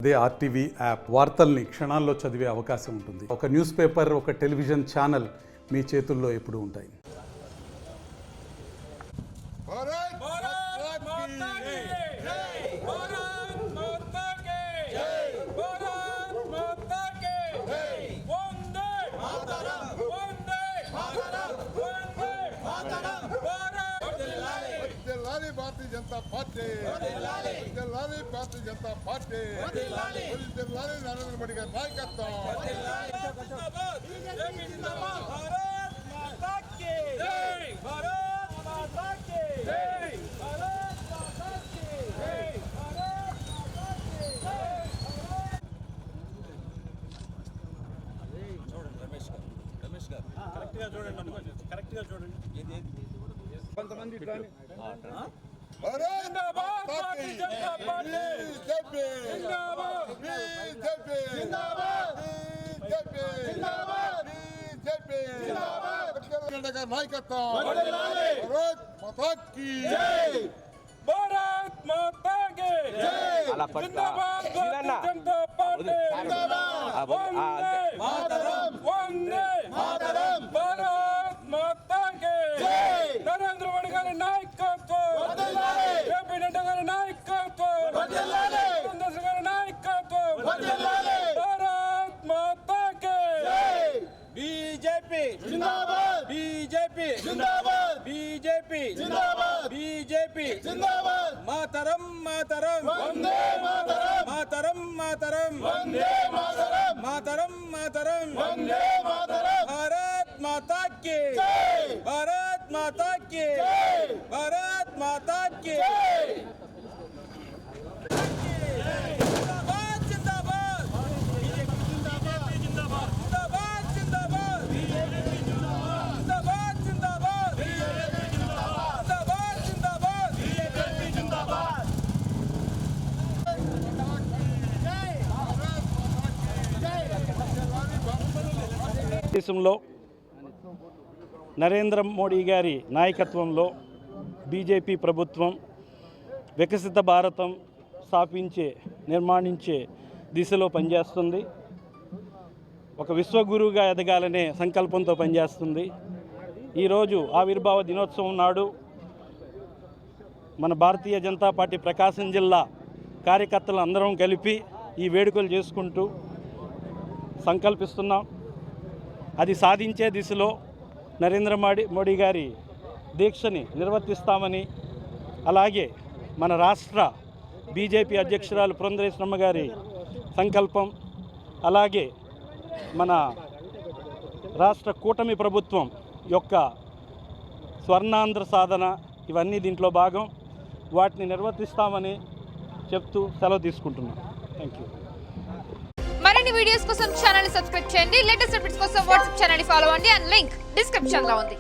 అదే RTV app వార్తల్ని క్షణాల్లో చదివే అవకాశం ఉంటుంది. ఒక న్యూస్ పేపర్, ఒక టెలివిజన్ ఛానల్ మీ చేతుల్లో ఎప్పుడూ ఉంటాయి. भारतीय जनता पार्टी भारतीय जनता पार्टी नरेंद्र मोदी का नायकत्व नायकत्व भारत माता की नरेंद्र मोदी गारी नायकत्व जेपी नड्डा गारी नायकत्व चंद्रशेखर गारी नायकत्व भारत माता के बीजेपी जिंदाबाद बीजेपी जिंदाबाद बीजेपी जिंदाबाद बीजेपी जिंदाबाद मातरम मातरम वंदे मातरम मातरम मातरम वंदे मातरम मातरम मातरम वंदे मातरम भारत माता की जय भारत माता की जय भारत माता की जय దేశంలో నరేంద్ర మోడీ గారి నాయకత్వంలో బీజేపీ ప్రభుత్వం వికసిత భారతం నిర్మాణించే దిశలో పనిచేస్తుంది. ఒక విశ్వగురువుగా ఎదగాలనే సంకల్పంతో పనిచేస్తుంది. ఈరోజు ఆవిర్భావ దినోత్సవం నాడు మన భారతీయ జనతా పార్టీ ప్రకాశం జిల్లా కార్యకర్తలు అందరం కలిపి ఈ వేడుకలు చేసుకుంటూ సంకల్పిస్తున్నాం. అది సాధించే దిశలో నరేంద్ర మోడీ గారి దీక్షని నిర్వర్తిస్తామని, అలాగే మన రాష్ట్ర బీజేపీ అధ్యక్షురాలు పురంధరేశ్వరమ్మ గారి సంకల్పం, అలాగే మన రాష్ట్ర కూటమి ప్రభుత్వం యొక్క స్వర్ణాంధ్ర సాధన, ఇవన్నీ దీంట్లో భాగం. వాటిని నిర్వర్తిస్తామని చెప్తూ సెలవు తీసుకుంటున్నాం. Thank you. మరిన్ని వీడియోస్ కోసం ఛానల్ ని సబ్స్క్రైబ్ చేయండి. లేటెస్ట్ అప్డేట్స్ కోసం వాట్సాప్ ఛానల్ ని ఫాలో అవ్వండి. అండ్ లింక్ డిస్క్రిప్షన్ లో ఉంది.